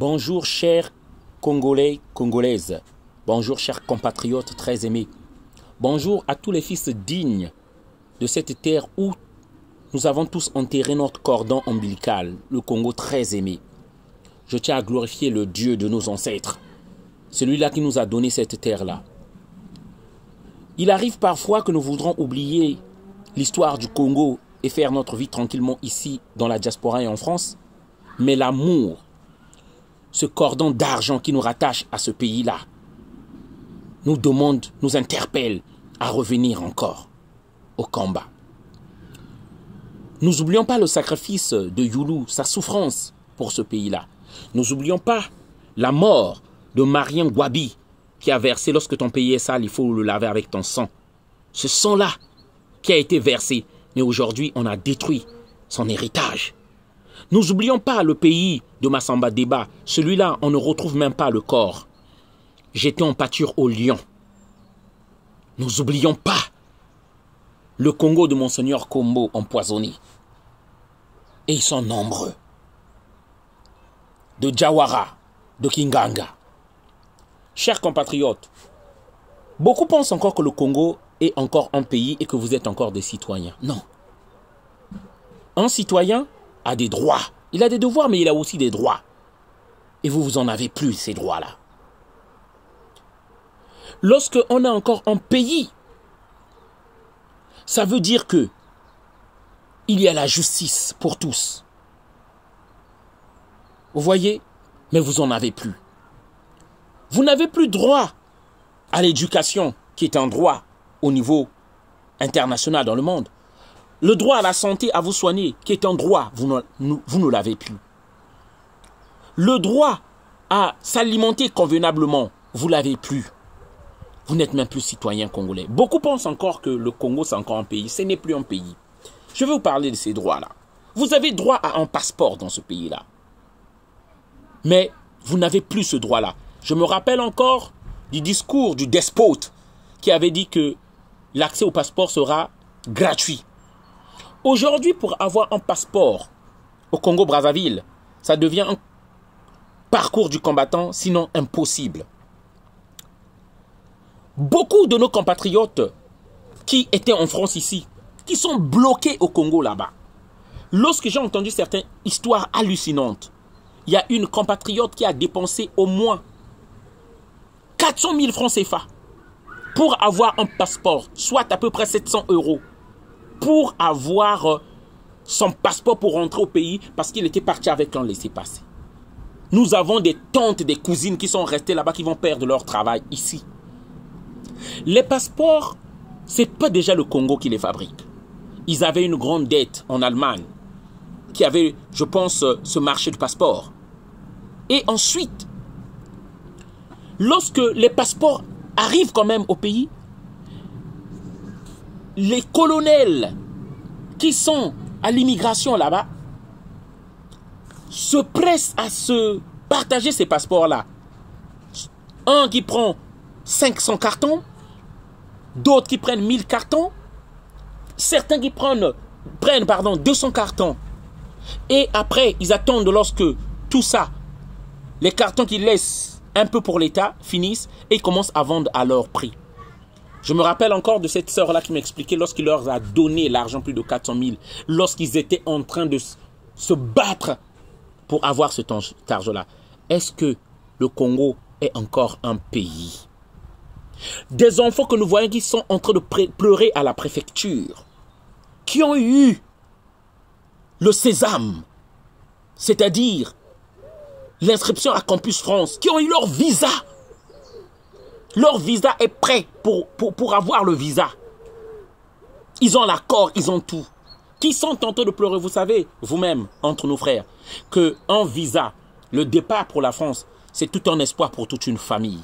Bonjour chers Congolais, Congolaises. Bonjour chers compatriotes très aimés. Bonjour à tous les fils dignes de cette terre où nous avons tous enterré notre cordon ombilical, le Congo très aimé. Je tiens à glorifier le Dieu de nos ancêtres, celui-là qui nous a donné cette terre-là. Il arrive parfois que nous voudrons oublier l'histoire du Congo et faire notre vie tranquillement ici, dans la diaspora et en France. Mais l'amour, ce cordon d'argent qui nous rattache à ce pays-là, nous demande, nous interpelle à revenir encore au combat. Nous n'oublions pas le sacrifice de Youlou, sa souffrance pour ce pays-là. Nous n'oublions pas la mort de Marien Gwabi qui a versé, lorsque ton pays est sale, il faut le laver avec ton sang. Ce sang-là qui a été versé, mais aujourd'hui on a détruit son héritage. Nous n'oublions pas le pays de Massamba Deba, celui-là on ne retrouve même pas le corps. J'étais en pâture au lion. Nous n'oublions pas le Congo de Monseigneur Kombo empoisonné. Et ils sont nombreux. De Djawara, de Kinganga. Chers compatriotes, beaucoup pensent encore que le Congo est encore un pays et que vous êtes encore des citoyens. Non. Un citoyen a des droits. Il a des devoirs, mais il a aussi des droits. Et vous en avez plus, ces droits-là. Lorsque on a encore un pays, ça veut dire que il y a la justice pour tous. Vous voyez? Mais vous n'en avez plus. Vous n'avez plus droit à l'éducation, qui est un droit au niveau international dans le monde. Le droit à la santé, à vous soigner, qui est un droit, vous ne l'avez plus. Le droit à s'alimenter convenablement, vous ne l'avez plus. Vous n'êtes même plus citoyen congolais. Beaucoup pensent encore que le Congo, c'est encore un pays. Ce n'est plus un pays. Je vais vous parler de ces droits-là. Vous avez droit à un passeport dans ce pays-là. Mais vous n'avez plus ce droit-là. Je me rappelle encore du discours du despote qui avait dit que l'accès au passeport sera gratuit. Aujourd'hui, pour avoir un passeport au Congo-Brazzaville, ça devient un parcours du combattant, sinon impossible. Beaucoup de nos compatriotes qui étaient en France ici, qui sont bloqués au Congo là-bas. Lorsque j'ai entendu certaines histoires hallucinantes, il y a une compatriote qui a dépensé au moins 400 000 francs CFA pour avoir un passeport, soit à peu près 700 €, pour avoir son passeport pour rentrer au pays parce qu'il était parti avec un laissez-passer. Nous avons des tantes, des cousines qui sont restées là-bas, qui vont perdre leur travail ici. Les passeports, ce n'est pas déjà le Congo qui les fabrique. Ils avaient une grande dette en Allemagne, qui avait, je pense, ce marché du passeport. Et ensuite, lorsque les passeports arrivent quand même au pays, les colonels qui sont à l'immigration là-bas se pressent à se partager ces passeports-là. Un qui prend 500 cartons, d'autres qui prennent 1000 cartons, certains qui prennent 200 cartons. Et après, ils attendent lorsque tout ça, les cartons qu'ils laissent un peu pour l'État, finissent et ils commencent à vendre à leur prix. Je me rappelle encore de cette sœur-là qui m'expliquait lorsqu'il leur a donné l'argent, plus de 400 000, lorsqu'ils étaient en train de se battre pour avoir cet argent-là. Est-ce que le Congo est encore un pays? Des enfants que nous voyons qui sont en train de pleurer à la préfecture, qui ont eu le sésame, c'est-à-dire l'inscription à Campus France, qui ont eu leur visa. Leur visa est prêt pour avoir le visa. Ils ont l'accord, ils ont tout. Qui sont en train de pleurer, vous savez, vous-même, entre nos frères, qu'un visa, le départ pour la France, c'est tout un espoir pour toute une famille.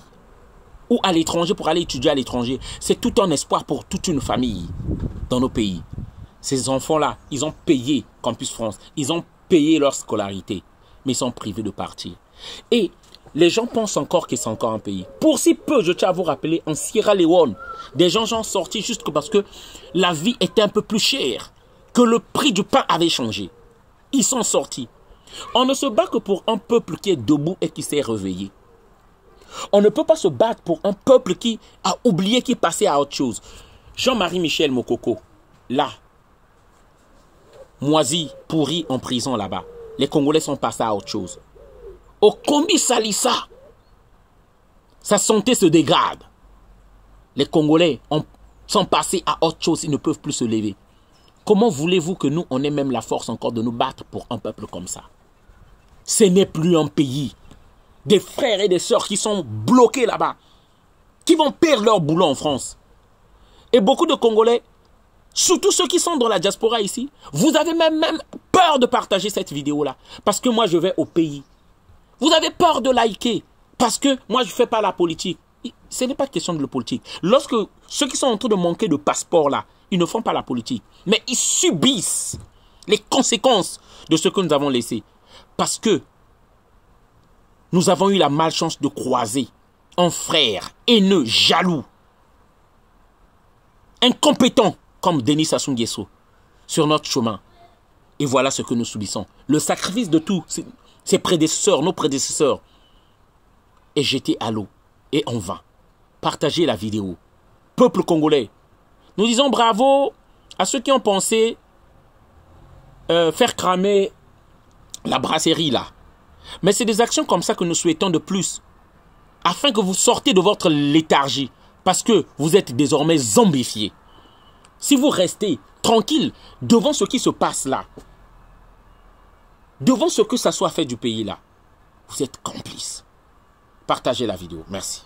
Ou à l'étranger, pour aller étudier à l'étranger, c'est tout un espoir pour toute une famille dans nos pays. Ces enfants-là, ils ont payé Campus France, ils ont payé leur scolarité, mais ils sont privés de partir. Et les gens pensent encore que c'est encore un pays. Pour si peu, je tiens à vous rappeler, en Sierra Leone, des gens sont sortis juste parce que la vie était un peu plus chère, que le prix du pain avait changé. Ils sont sortis. On ne se bat que pour un peuple qui est debout et qui s'est réveillé. On ne peut pas se battre pour un peuple qui a oublié, qui est passé à autre chose. Jean-Marie Michel Mokoko, là, moisi, pourri en prison là-bas. Les Congolais sont passés à autre chose. Au Kombi Salissa, sa santé se dégrade. Les Congolais sont passés à autre chose, ils ne peuvent plus se lever. Comment voulez-vous que nous, on ait même la force encore de nous battre pour un peuple comme ça? Ce n'est plus un pays. Des frères et des sœurs qui sont bloqués là-bas, qui vont perdre leur boulot en France. Et beaucoup de Congolais, surtout ceux qui sont dans la diaspora ici, vous avez même peur de partager cette vidéo-là. Parce que moi, je vais au pays. Vous avez peur de liker. Parce que moi, je ne fais pas la politique. Ce n'est pas question de la politique. Lorsque ceux qui sont en train de manquer de passeport là, ils ne font pas la politique. Mais ils subissent les conséquences de ce que nous avons laissé. Parce que nous avons eu la malchance de croiser un frère haineux, jaloux, incompétent comme Denis Sassou Nguesso sur notre chemin. Et voilà ce que nous subissons. Le sacrifice de tous ses prédécesseurs, nos prédécesseurs, est jeté à l'eau et en vain. Partagez la vidéo. Peuple congolais, nous disons bravo à ceux qui ont pensé faire cramer la brasserie là. Mais c'est des actions comme ça que nous souhaitons de plus. Afin que vous sortez de votre léthargie. Parce que vous êtes désormais zombifiés. Si vous restez tranquille devant ce qui se passe là, devant ce que ça soit fait du pays là, vous êtes complices. Partagez la vidéo. Merci.